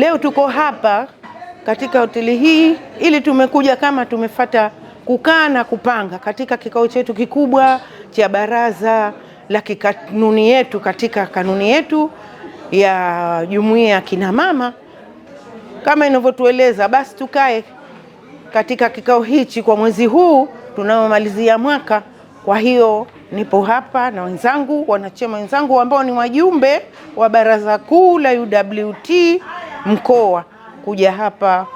Leo tuko hapa katika hoteli hii ili tumekuja kama tumefata kukaa na kupanga katika kikao chetu kikubwa cha baraza la kikanuni yetu katika kanuni yetu ya jumuiya ya kina mama kama inavyotueleza. Basi tukae katika kikao hichi kwa mwezi huu tunaomalizia mwaka. Kwa hiyo nipo hapa na wenzangu, wanachama wenzangu ambao ni wajumbe wa baraza kuu la UWT mkoa, kuja hapa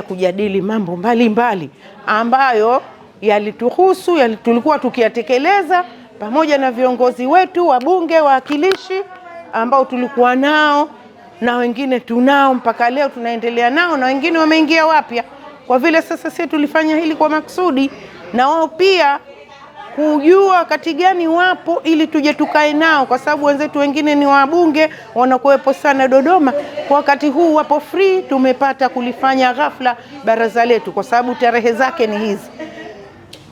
kujadili mambo mbalimbali ambayo yalituhusu, tulikuwa tukiyatekeleza pamoja na viongozi wetu, wabunge, wawakilishi ambao tulikuwa nao na wengine tunao mpaka leo tunaendelea nao, na wengine wameingia wapya. Kwa vile sasa sisi tulifanya hili kwa maksudi na wao pia kujua wakati gani wapo ili tuje tukae nao, kwa sababu wenzetu wengine ni wabunge wanakuwepo sana Dodoma. Kwa wakati huu wapo free, tumepata kulifanya ghafla baraza letu kwa sababu tarehe zake ni hizi.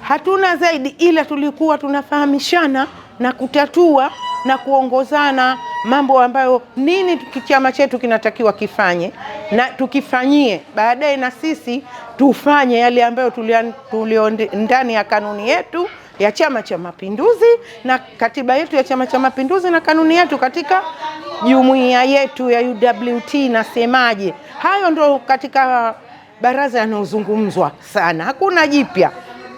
Hatuna zaidi ila tulikuwa tunafahamishana na kutatua na kuongozana mambo ambayo nini chama chetu kinatakiwa kifanye na tukifanyie baadaye, na sisi tufanye yale ambayo tulio ndani ya kanuni yetu ya Chama cha Mapinduzi na katiba yetu ya Chama cha Mapinduzi na kanuni yetu katika jumuiya yetu ya UWT. Nasemaje, hayo ndo katika baraza yanayozungumzwa sana. Hakuna jipya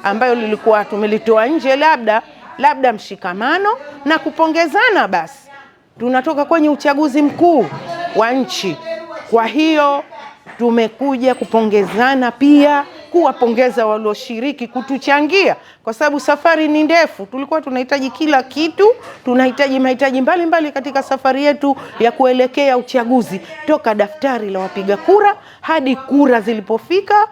ambayo lilikuwa tumelitoa nje, labda mshikamano na kupongezana. Basi tunatoka kwenye uchaguzi mkuu wa nchi, kwa hiyo tumekuja kupongezana, pia kuwapongeza walioshiriki kutuchangia, kwa sababu safari ni ndefu. Tulikuwa tunahitaji kila kitu, tunahitaji mahitaji mbalimbali katika safari yetu ya kuelekea uchaguzi, toka daftari la wapiga kura hadi kura zilipofika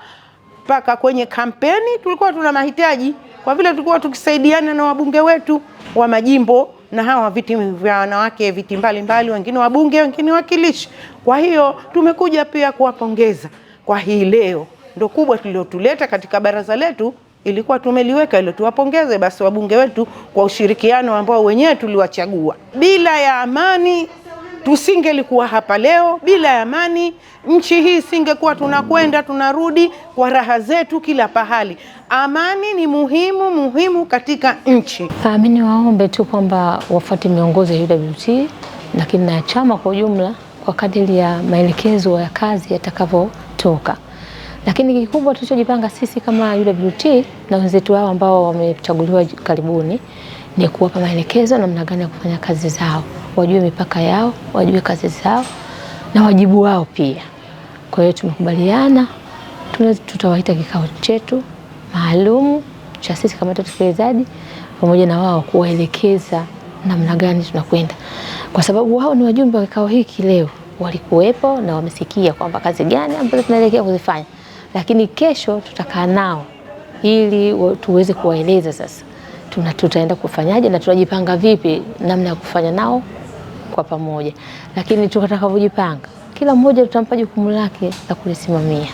mpaka kwenye kampeni. Tulikuwa tuna mahitaji, kwa vile tulikuwa tukisaidiana na wabunge wetu wa majimbo na hawa viti vya wanawake, viti mbalimbali, wengine wabunge, wengine wakilishi. Kwa hiyo tumekuja pia kuwapongeza kwa hii leo ndo kubwa tuliotuleta katika baraza letu, ilikuwa tumeliweka ile tuwapongeze basi wabunge wetu kwa ushirikiano ambao wenyewe tuliwachagua. Bila ya amani tusingelikuwa hapa leo, bila ya amani nchi hii singekuwa tunakwenda tunarudi kwa raha zetu kila pahali. Amani ni muhimu katika nchi. Mimi waombe tu kwamba wafuate miongozo ya UWT lakini na chama kwa ujumla kwa kadiri ya maelekezo ya kazi yatakavyotoka. Lakini kikubwa tulichojipanga sisi kama UWT na wenzetu wao ambao wamechaguliwa karibuni ni kuwapa maelekezo namna gani ya kufanya kazi zao, wajue mipaka yao, wajue kazi zao na wajibu wao pia. Kwa hiyo tumekubaliana tutawaita kikao chetu maalum cha sisi kama watekelezaji pamoja na wao kuwaelekeza namna gani tunakwenda, kwa sababu wao ni wajumbe wa kikao hiki. Leo walikuwepo na wamesikia kwamba kazi gani ambazo tunaelekea kuzifanya, lakini kesho tutakaa nao ili tuweze kuwaeleza sasa tutaenda kufanyaje na tunajipanga vipi namna ya kufanya nao kwa pamoja. Lakini tutakavyojipanga, kila mmoja tutampa jukumu lake la kulisimamia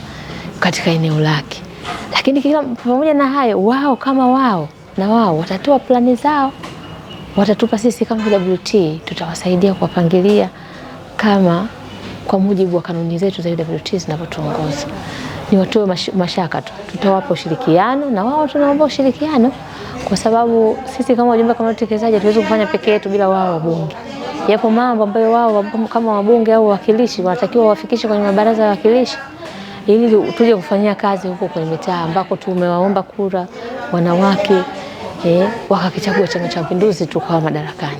katika eneo lake. Lakini kila pamoja na hayo, wao kama wao watatoa plani zao, watatupa sisi kama UWT, tutawasaidia kuwapangilia kama kwa mujibu wa kanuni zetu za UWT zinavyotuongoza. Ni watoe mashaka tu, tutawapa ushirikiano na wao tunaomba ushirikiano, kwa sababu sisi kama wajumbe kama watekelezaji hatuwezi kufanya peke yetu bila wao wabunge. Yapo mambo ambayo wao kama wabunge au wawakilishi wanatakiwa wafikishe kwenye mabaraza ya wawakilishi ili tuje kufanyia kazi huko kwenye mitaa ambako tumewaomba kura wanawake wakakichagua Chama cha Mapinduzi tukawa madarakani.